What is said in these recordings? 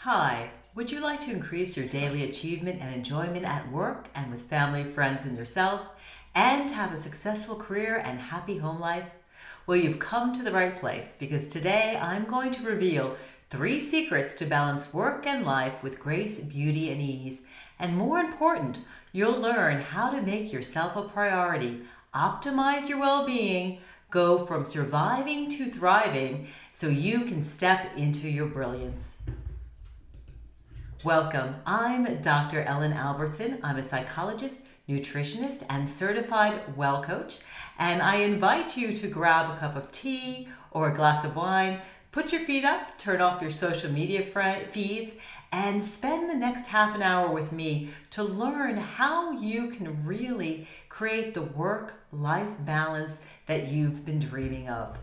Hi, would you like to increase your daily achievement and enjoyment at work and with family, friends, and yourself, and have a successful career and happy home life? Well, you've come to the right place because today I'm going to reveal 3 secrets to balance work and life with grace, beauty, and ease. And more important, you'll learn how to make yourself a priority, optimize your well-being, go from surviving to thriving so you can step into your brilliance. Welcome. I'm Dr. Ellen Albertson. I'm a psychologist, nutritionist, and certified well coach. And I invite you to grab a cup of tea or a glass of wine, put your feet up, turn off your social media feeds, and spend the next half an hour with me to learn how you can really create the work-life balance that you've been dreaming of.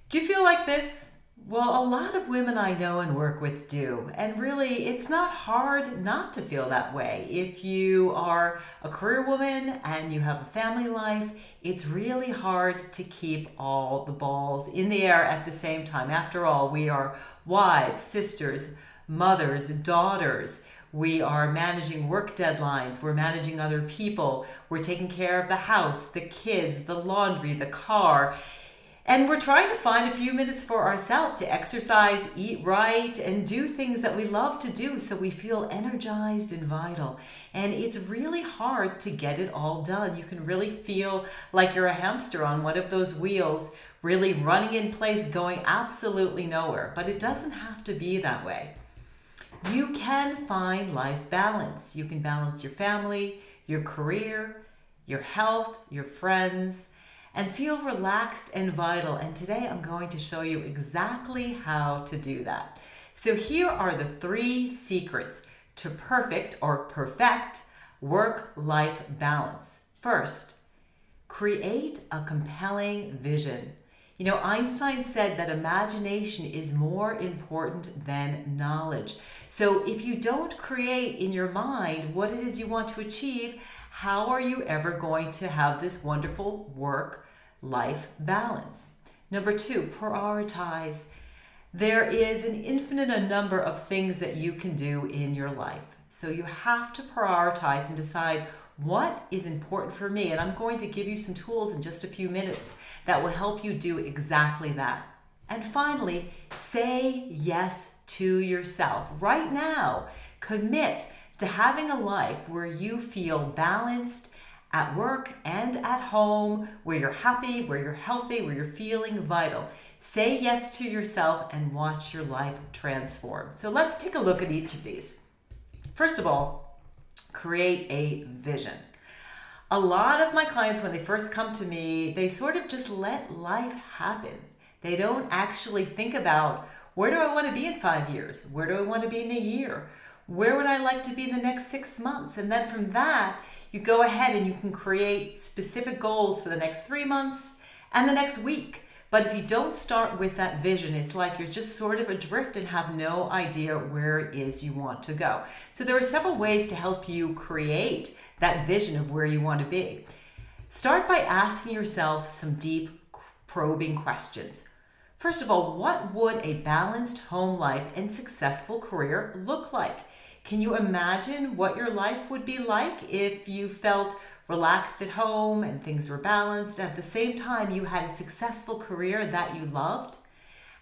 Do you feel like this? Well, a lot of women I know and work with do, and really it's not hard not to feel that way. If you are a career woman and you have a family life, it's really hard to keep all the balls in the air at the same time. After all, we are wives, sisters, mothers, daughters. We are managing work deadlines, we're managing other people, we're taking care of the house, the kids, the laundry, the car. And we're trying to find a few minutes for ourselves to exercise, eat right, and do things that we love to do so we feel energized and vital. And it's really hard to get it all done. You can really feel like you're a hamster on one of those wheels, really running in place, going absolutely nowhere. But it doesn't have to be that way. You can find life balance. You can balance your family, your career, your health, your friends, and feel relaxed and vital. And today I'm going to show you exactly how to do that. So here are the 3 secrets to perfect work-life balance. First, create a compelling vision. You know, Einstein said that imagination is more important than knowledge. So if you don't create in your mind what it is you want to achieve, how are you ever going to have this wonderful work-life balance? Number 2, prioritize. There is an infinite number of things that you can do in your life. So you have to prioritize and decide what is important for me. And I'm going to give you some tools in just a few minutes that will help you do exactly that. And finally, say yes to yourself. Right now, commit to having a life where you feel balanced at work and at home, where you're happy, where you're healthy, where you're feeling vital. Say yes to yourself and watch your life transform. So let's take a look at each of these. First of all, create a vision. A lot of my clients, when they first come to me, they sort of just let life happen. They don't actually think about, where do I want to be in 5 years? Where do I want to be in a year? Where would I like to be in the next 6 months? And then from that, you go ahead and you can create specific goals for the next 3 months and the next week. But if you don't start with that vision, it's like you're just sort of adrift and have no idea where it is you want to go. So there are several ways to help you create that vision of where you want to be. Start by asking yourself some deep, probing questions. First of all, what would a balanced home life and successful career look like? Can you imagine what your life would be like if you felt relaxed at home and things were balanced? At the same time, you had a successful career that you loved?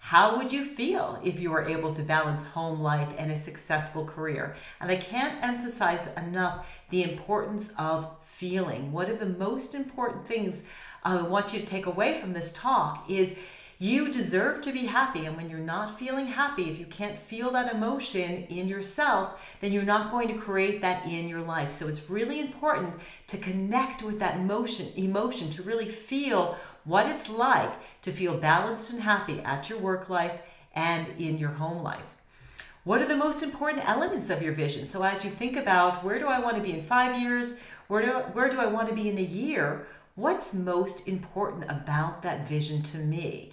How would you feel if you were able to balance home life and a successful career? And I can't emphasize enough the importance of feeling. One of the most important things I want you to take away from this talk is you deserve to be happy, and when you're not feeling happy, if you can't feel that emotion in yourself, then you're not going to create that in your life. So it's really important to connect with that emotion, to really feel what it's like to feel balanced and happy at your work life and in your home life. What are the most important elements of your vision? So as you think about, where do I want to be in 5 years? Where do I want to be in a year? What's most important about that vision to me?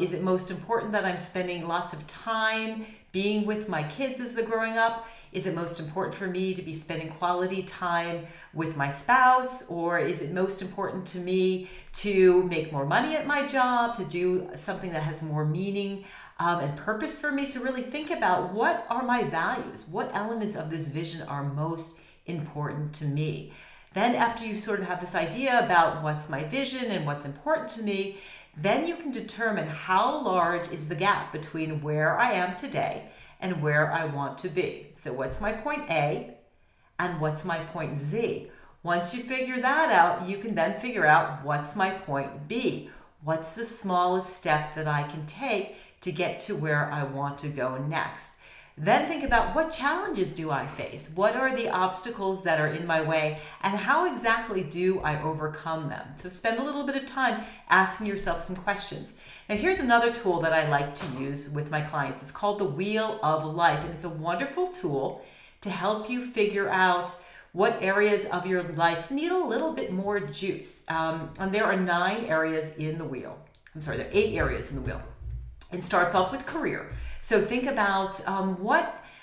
Is it most important that I'm spending lots of time being with my kids as they're growing up? Is it most important for me to be spending quality time with my spouse? Or is it most important to me to make more money at my job, to do something that has more meaning and purpose for me? So really think about, what are my values? What elements of this vision are most important to me? Then after you sort of have this idea about what's my vision and what's important to me, then you can determine how large is the gap between where I am today and where I want to be. So what's my point A and what's my point Z? Once you figure that out, you can then figure out, what's my point B? What's the smallest step that I can take to get to where I want to go next? Then think about, what challenges do I face? What are the obstacles that are in my way? And how exactly do I overcome them? So spend a little bit of time asking yourself some questions. Now here's another tool that I like to use with my clients. It's called the Wheel of Life, and it's a wonderful tool to help you figure out what areas of your life need a little bit more juice. And there are 9 areas in the wheel. There are 8 areas in the wheel. It starts off with career. So think about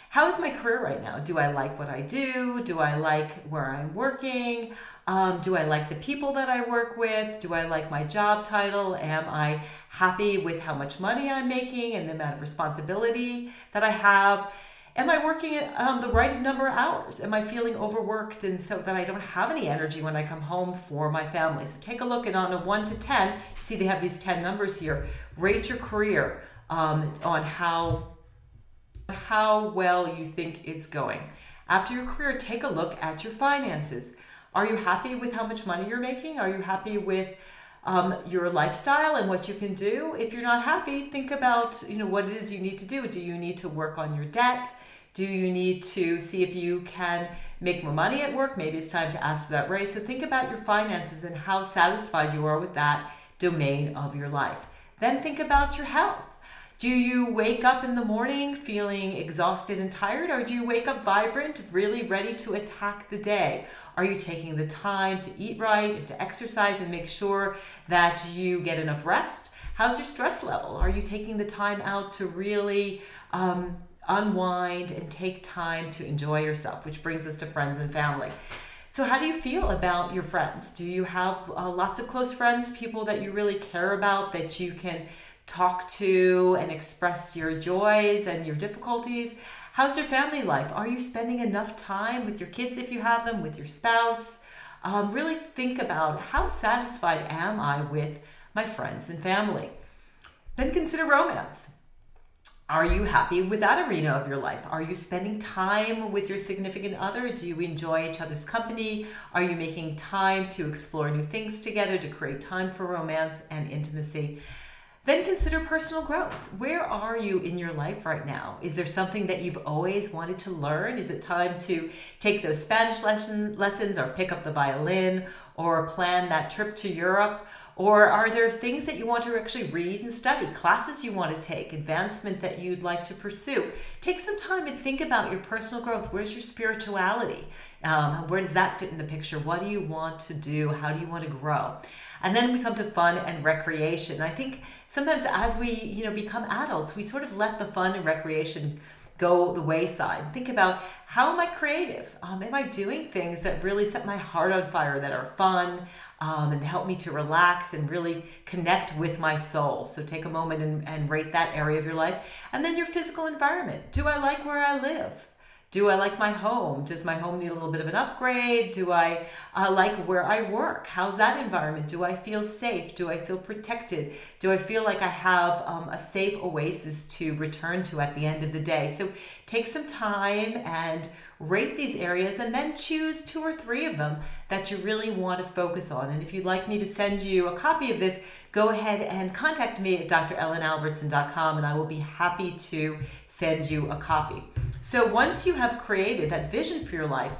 how is my career right now? Do I like what I do? Do I like where I'm working? Do I like the people that I work with? Do I like my job title? Am I happy with how much money I'm making and the amount of responsibility that I have? Am I working at the right number of hours? Am I feeling overworked and so that I don't have any energy when I come home for my family? So take a look, and on a 1 to 10, you see they have these 10 numbers here. Rate your career on how well you think it's going. After your career, take a look at your finances. Are you happy with how much money you're making? Are you happy with your lifestyle and what you can do? If you're not happy, think about what it is you need to do. Do you need to work on your debt? Do you need to see if you can make more money at work? Maybe it's time to ask for that raise. So think about your finances and how satisfied you are with that domain of your life. Then think about your health. Do you wake up in the morning feeling exhausted and tired, or do you wake up vibrant, really ready to attack the day? Are you taking the time to eat right and to exercise and make sure that you get enough rest? How's your stress level? Are you taking the time out to really unwind and take time to enjoy yourself? Which brings us to friends and family. So how do you feel about your friends? Do you have lots of close friends, people that you really care about, that you can talk to and express your joys and your difficulties? How's your family life? Are you spending enough time with your kids if you have them, with your spouse? Really think about, how satisfied am I with my friends and family? Then consider romance. Are you happy with that arena of your life? Are you spending time with your significant other? Do you enjoy each other's company? Are you making time to explore new things together, to create time for romance and intimacy? Then consider personal growth. Where are you in your life right now? Is there something that you've always wanted to learn? Is it time to take those Spanish lessons, or pick up the violin, or plan that trip to Europe? Or are there things that you want to actually read and study, classes you want to take, advancement that you'd like to pursue? Take some time and think about your personal growth. Where's your spirituality? Where does that fit in the picture? What do you want to do? How do you want to grow? And then we come to fun and recreation. I think sometimes as we become adults, we sort of let the fun and recreation go the wayside. Think about, how am I creative? Am I doing things that really set my heart on fire, that are fun and help me to relax and really connect with my soul? So take a moment and rate that area of your life. And then your physical environment. Do I like where I live? Do I like my home? Does my home need a little bit of an upgrade? Do I like where I work? How's that environment? Do I feel safe? Do I feel protected? Do I feel like I have a safe oasis to return to at the end of the day? So take some time and rate these areas, and then choose 2 or 3 of them that you really want to focus on. And if you'd like me to send you a copy of this, go ahead and contact me at drellenalbertson.com, and I will be happy to send you a copy. So once you have created that vision for your life,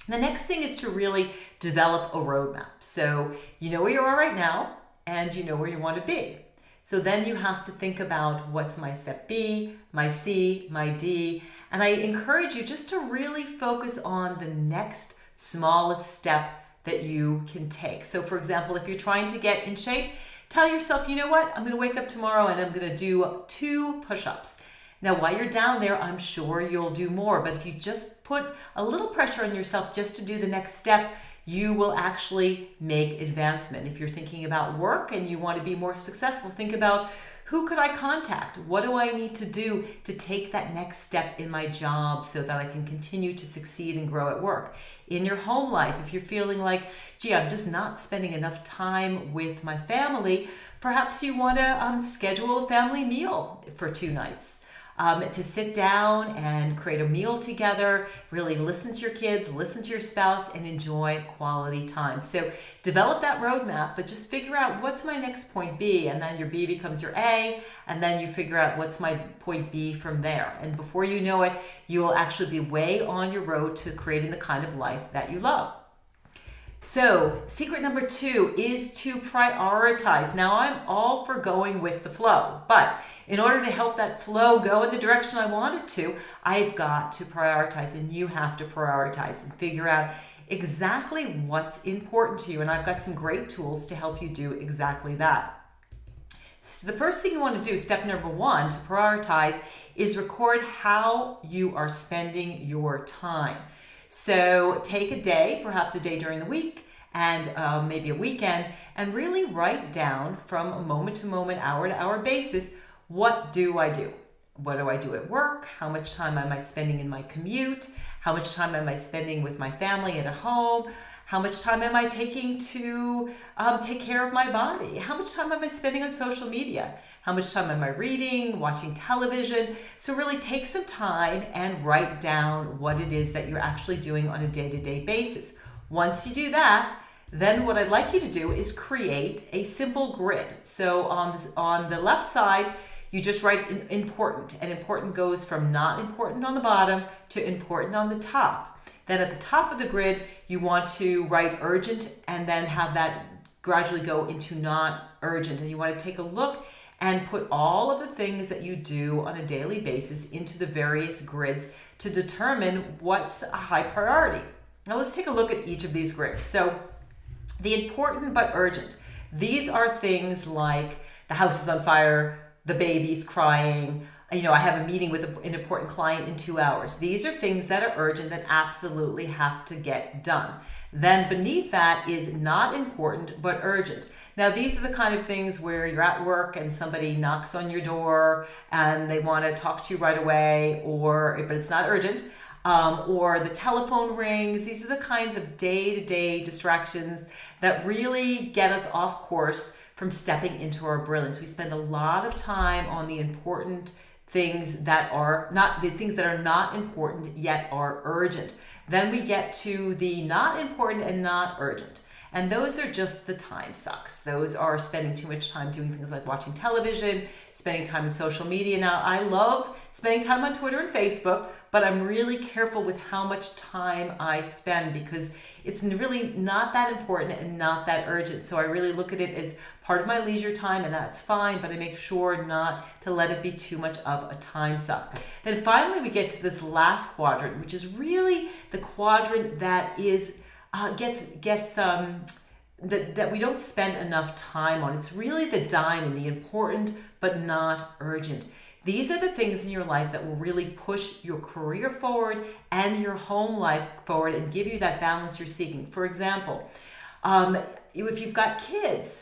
the next thing is to really develop a roadmap. So you know where you are right now, and you know where you want to be. So then you have to think about, what's my step B, my C, my D, and I encourage you just to really focus on the next smallest step that you can take. So for example, if you're trying to get in shape, tell yourself, you know what, I'm going to wake up tomorrow and I'm going to do 2 push-ups. Now, while you're down there, I'm sure you'll do more. But if you just put a little pressure on yourself just to do the next step, you will actually make advancement. If you're thinking about work and you want to be more successful, think about, who could I contact? What do I need to do to take that next step in my job so that I can continue to succeed and grow at work? In your home life, if you're feeling like, gee, I'm just not spending enough time with my family, perhaps you want to schedule a family meal for 2 nights. To sit down and create a meal together, really listen to your kids, listen to your spouse, and enjoy quality time. So develop that roadmap, but just figure out, what's my next point B? And then your B becomes your A, and then you figure out, what's my point B from there. And before you know it, you will actually be way on your road to creating the kind of life that you love. So, secret number 2 is to prioritize. Now, I'm all for going with the flow, but in order to help that flow go in the direction I want it to, I've got to prioritize, and you have to prioritize and figure out exactly what's important to you. And I've got some great tools to help you do exactly that. So the first thing you want to do, step number 1 to prioritize, is record how you are spending your time. So take a day, perhaps a day during the week, and maybe a weekend, and really write down from a moment to moment, hour to hour basis, what do I do? What do I do at work? How much time am I spending in my commute? How much time am I spending with my family and at home? How much time am I taking to take care of my body? How much time am I spending on social media? How much time am I reading, watching television? So really take some time and write down what it is that you're actually doing on a day-to-day basis. Once you do that, then what I'd like you to do is create a simple grid. So on the left side, you just write important, and important goes from not important on the bottom to important on the top. Then at the top of the grid, you want to write urgent, and then have that gradually go into not urgent. And you want to take a look and put all of the things that you do on a daily basis into the various grids to determine what's a high priority. Now let's take a look at each of these grids. So the important but urgent, these are things like the house is on fire, the baby's crying, I have a meeting with an important client in 2 hours. These are things that are urgent that absolutely have to get done. Then beneath that is not important but urgent. Now, these are the kind of things where you're at work and somebody knocks on your door and they want to talk to you right away, but it's not urgent, or the telephone rings. These are the kinds of day-to-day distractions that really get us off course from stepping into our brilliance. We spend a lot of time on the important things that are not important yet are urgent. Then we get to the not important and not urgent. And those are just the time sucks. Those are spending too much time doing things like watching television, spending time on social media. Now, I love spending time on Twitter and Facebook, but I'm really careful with how much time I spend because it's really not that important and not that urgent. So I really look at it as part of my leisure time, and that's fine, but I make sure not to let it be too much of a time suck. Then finally, we get to this last quadrant, which is really the quadrant that is that we don't spend enough time on. It's really the diamond, the important but not urgent. These are the things in your life that will really push your career forward and your home life forward and give you that balance you're seeking. For example, if you've got kids,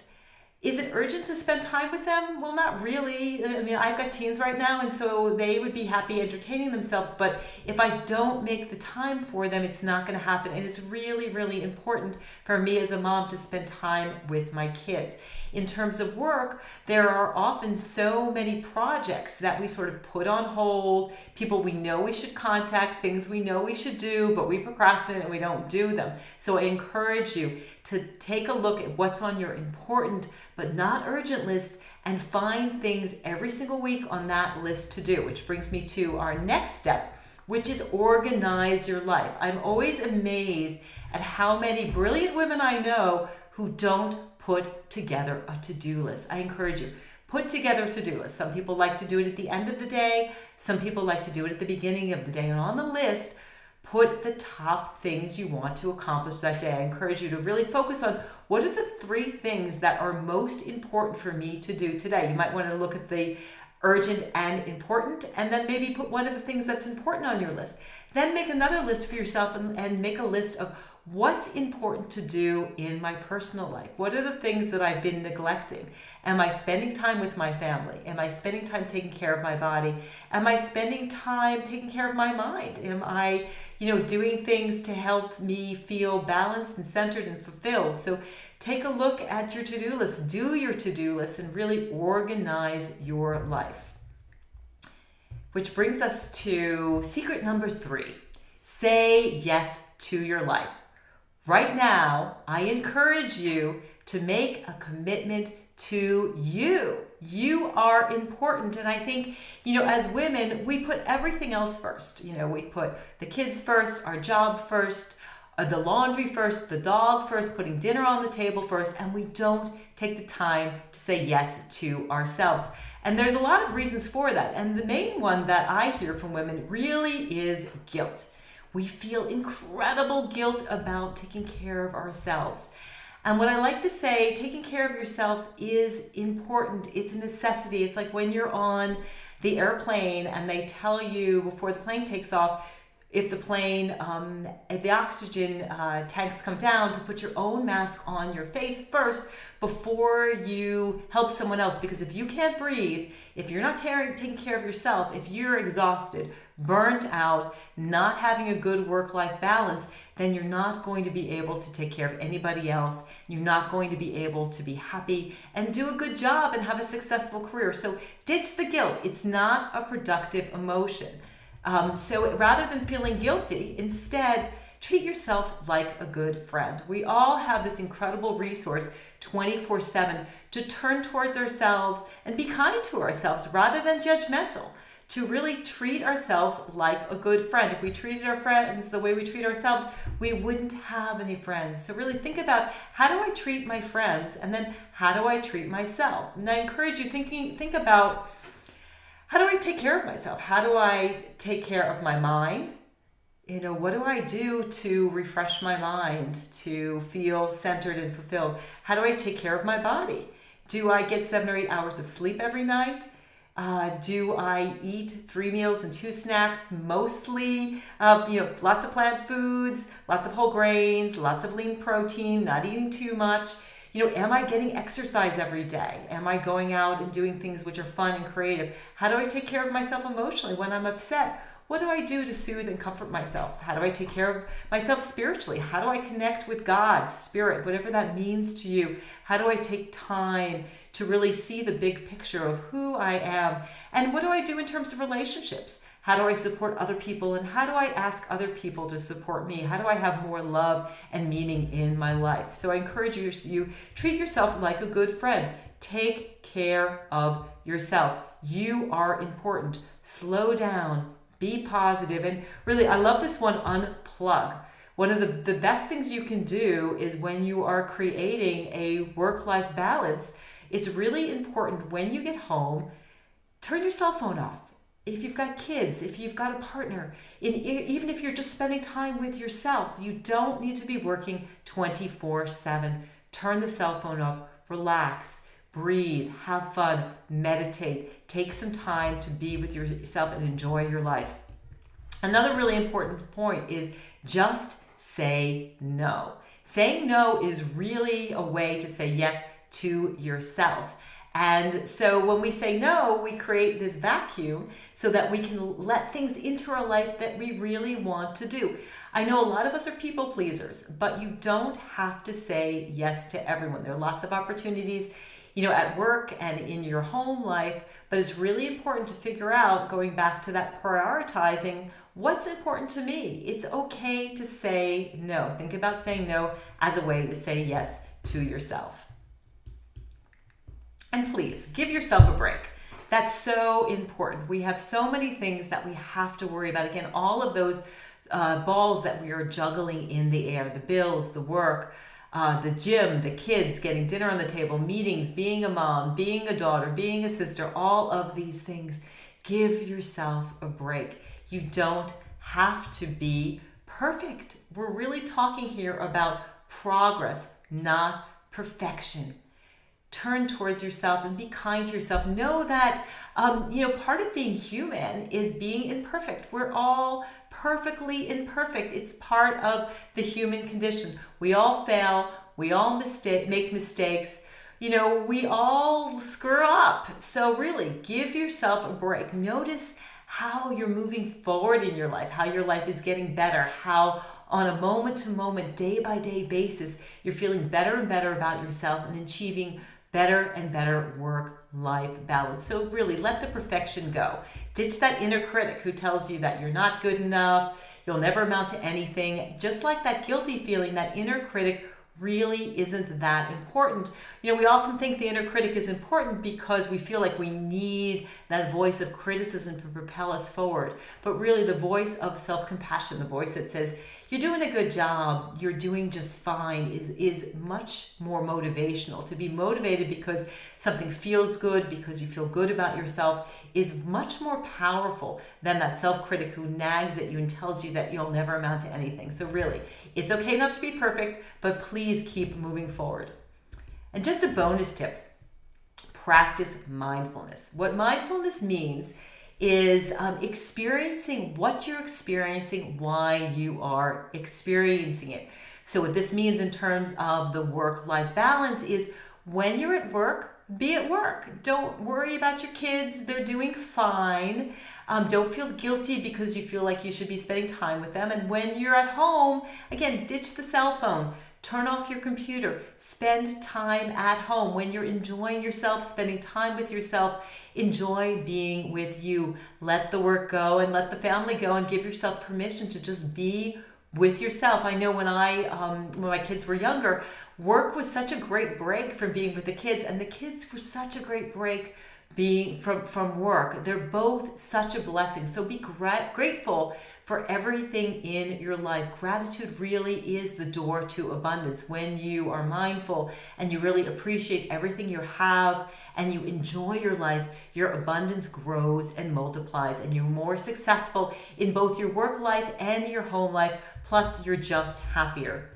is it urgent to spend time with them? Well, not really. I mean, I've got teens right now, and so they would be happy entertaining themselves. But if I don't make the time for them, it's not going to happen. And it's really, really important for me as a mom to spend time with my kids. In terms of work, there are often so many projects that we sort of put on hold, people we know we should contact, things we know we should do, but we procrastinate and we don't do them. So I encourage you to take a look at what's on your important but not urgent list and find things every single week on that list to do, which brings me to our next step, which is organize your life. I'm always amazed at how many brilliant women I know who don't put together a to-do list. I encourage you, put together a to-do list. Some people like to do it at the end of the day. Some people like to do it at the beginning of the day. And on the list, put the top things you want to accomplish that day. I encourage you to really focus on what are the 3 things that are most important for me to do today. You might want to look at the urgent and important, and then maybe put one of the things that's important on your list. Then make another list for yourself and make a list of what's important to do in my personal life. What are the things that I've been neglecting? Am I spending time with my family? Am I spending time taking care of my body? Am I spending time taking care of my mind? Am I, doing things to help me feel balanced and centered and fulfilled? So take a look at your to-do list, do your to-do list, and really organize your life. Which brings us to secret number 3. Say yes to your life. Right now, I encourage you to make a commitment to you. You are important. And I think, as women, we put everything else first. We put the kids first, our job first, the laundry first, the dog first, putting dinner on the table first, and we don't take the time to say yes to ourselves. And there's a lot of reasons for that. And the main one that I hear from women really is guilt. We feel incredible guilt about taking care of ourselves. And what I like to say, taking care of yourself is important. It's a necessity. It's like when you're on the airplane and they tell you before the plane takes off, if the oxygen tanks come down, to put your own mask on your face first before you help someone else. Because if you can't breathe, if you're not taking care of yourself, if you're exhausted, burnt out, not having a good work-life balance, then you're not going to be able to take care of anybody else. You're not going to be able to be happy and do a good job and have a successful career. So ditch the guilt. It's not a productive emotion. So rather than feeling guilty, instead, treat yourself like a good friend. We all have this incredible resource 24/7 to turn towards ourselves and be kind to ourselves rather than judgmental, to really treat ourselves like a good friend. If we treated our friends the way we treat ourselves, we wouldn't have any friends. So really think about, how do I treat my friends? And then how do I treat myself? And I encourage you, think about, how do I take care of myself? How do I take care of my mind? What do I do to refresh my mind, to feel centered and fulfilled? How do I take care of my body? Do I get 7 or 8 hours of sleep every night? Do I eat 3 meals and 2 snacks, mostly, lots of plant foods, lots of whole grains, lots of lean protein, not eating too much? Am I getting exercise every day? Am I going out and doing things which are fun and creative? How do I take care of myself emotionally when I'm upset? What do I do to soothe and comfort myself? How do I take care of myself spiritually? How do I connect with God, spirit, whatever that means to you? How do I take time to really see the big picture of who I am? And what do I do in terms of relationships? How do I support other people? And how do I ask other people to support me? How do I have more love and meaning in my life? So I encourage you treat yourself like a good friend. Take care of yourself. You are important. Slow down. Be positive. And really, I love this one, unplug. One of the best things you can do is when you are creating a work-life balance, it's really important when you get home, turn your cell phone off. If you've got kids, if you've got a partner, even if you're just spending time with yourself, you don't need to be working 24/7. Turn the cell phone off, relax, breathe, have fun, meditate, take some time to be with yourself and enjoy your life. Another really important point is just say no. Saying no is really a way to say yes to yourself. And so when we say no, we create this vacuum so that we can let things into our life that we really want to do. I know a lot of us are people pleasers, but you don't have to say yes to everyone. There are lots of opportunities, at work and in your home life, but it's really important to figure out, going back to that prioritizing, what's important to me. It's okay to say no. Think about saying no as a way to say yes to yourself. And please, give yourself a break. That's so important. We have so many things that we have to worry about. Again, all of those balls that we are juggling in the air, the bills, the work, the gym, the kids, getting dinner on the table, meetings, being a mom, being a daughter, being a sister, all of these things. Give yourself a break. You don't have to be perfect. We're really talking here about progress, not perfection. turn towards yourself and be kind to yourself. Know that, part of being human is being imperfect. We're all perfectly imperfect. It's part of the human condition. We all fail. We all make mistakes. We all screw up. So really, give yourself a break. Notice how you're moving forward in your life, how your life is getting better, how on a moment-to-moment, day-by-day basis, you're feeling better and better about yourself and achieving better and better work-life balance. So really, let the perfection go. Ditch that inner critic who tells you that you're not good enough, you'll never amount to anything. Just like that guilty feeling, that inner critic really isn't that important. We often think the inner critic is important because we feel like we need that voice of criticism to propel us forward. But really, the voice of self-compassion, the voice that says, you're doing a good job, you're doing just fine, is much more motivational. To be motivated because something feels good, because you feel good about yourself, is much more powerful than that self-critic who nags at you and tells you that you'll never amount to anything. So really, it's okay not to be perfect, but please keep moving forward. And just a bonus tip, practice mindfulness. What mindfulness means is experiencing what you're experiencing, why you are experiencing it. So what this means in terms of the work-life balance is when you're at work, be at work. Don't worry about your kids. They're doing fine. Don't feel guilty because you feel like you should be spending time with them. And when you're at home, again, ditch the cell phone. Turn off your computer. Spend time at home. When you're enjoying yourself, spending time with yourself, enjoy being with you. Let the work go and let the family go and give yourself permission to just be with yourself. I know when my kids were younger, work was such a great break from being with the kids, and the kids were such a great break being from work. They're both such a blessing. So be grateful for everything in your life. Gratitude really is the door to abundance. When you are mindful and you really appreciate everything you have and you enjoy your life, your abundance grows and multiplies, and you're more successful in both your work life and your home life, plus you're just happier.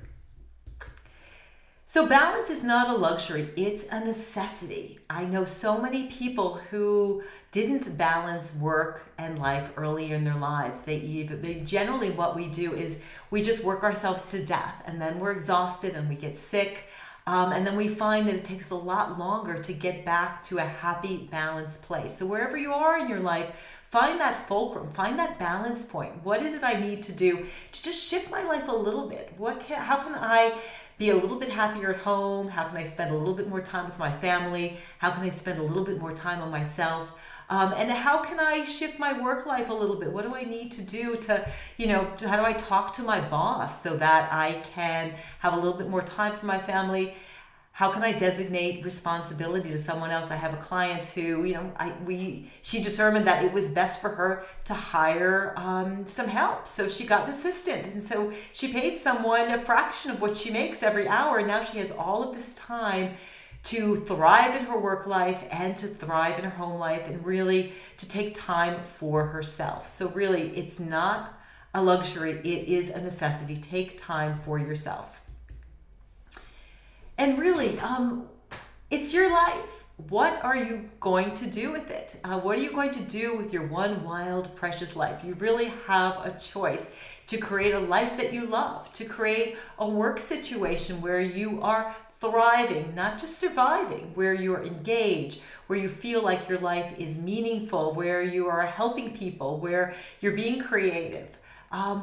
So balance is not a luxury, it's a necessity. I know so many people who didn't balance work and life earlier in their lives. They generally, what we do is we just work ourselves to death, and then we're exhausted and we get sick. And then we find that it takes a lot longer to get back to a happy, balanced place. So wherever you are in your life, find that fulcrum, find that balance point. What is it I need to do to just shift my life a little bit? How can I be a little bit happier at home? How can I spend a little bit more time with my family? How can I spend a little bit more time on myself? And how can I shift my work life a little bit? What do I need to do how do I talk to my boss so that I can have a little bit more time for my family? How can I designate responsibility to someone else? I have a client who, she determined that it was best for her to hire some help. So she got an assistant. And so she paid someone a fraction of what she makes every hour. And now she has all of this time to thrive in her work life and to thrive in her home life, and really to take time for herself. So really, it's not a luxury. It is a necessity. Take time for yourself. And really, it's your life. What are you going to do with it? What are you going to do with your one wild, precious life? You really have a choice to create a life that you love, to create a work situation where you are thriving, not just surviving, where you're engaged, where you feel like your life is meaningful, where you are helping people, where you're being creative.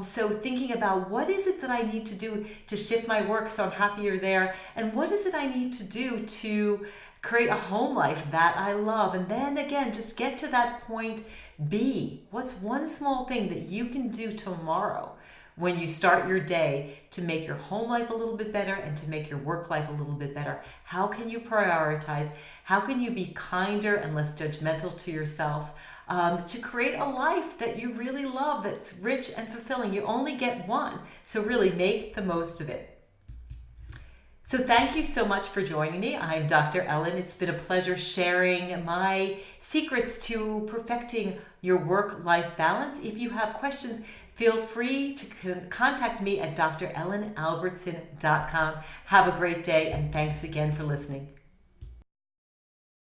So thinking about what is it that I need to do to shift my work so I'm happier there, and what is it I need to do to create a home life that I love. And then again, just get to that point B. What's one small thing that you can do tomorrow when you start your day to make your home life a little bit better and to make your work life a little bit better? How can you prioritize? How can you be kinder and less judgmental to yourself? To create a life that you really love, that's rich and fulfilling. You only get one, so really make the most of it. So thank you so much for joining me. I'm Dr. Ellen. It's been a pleasure sharing my secrets to perfecting your work-life balance. If you have questions, feel free to contact me at drellenalbertson.com. Have a great day, and thanks again for listening.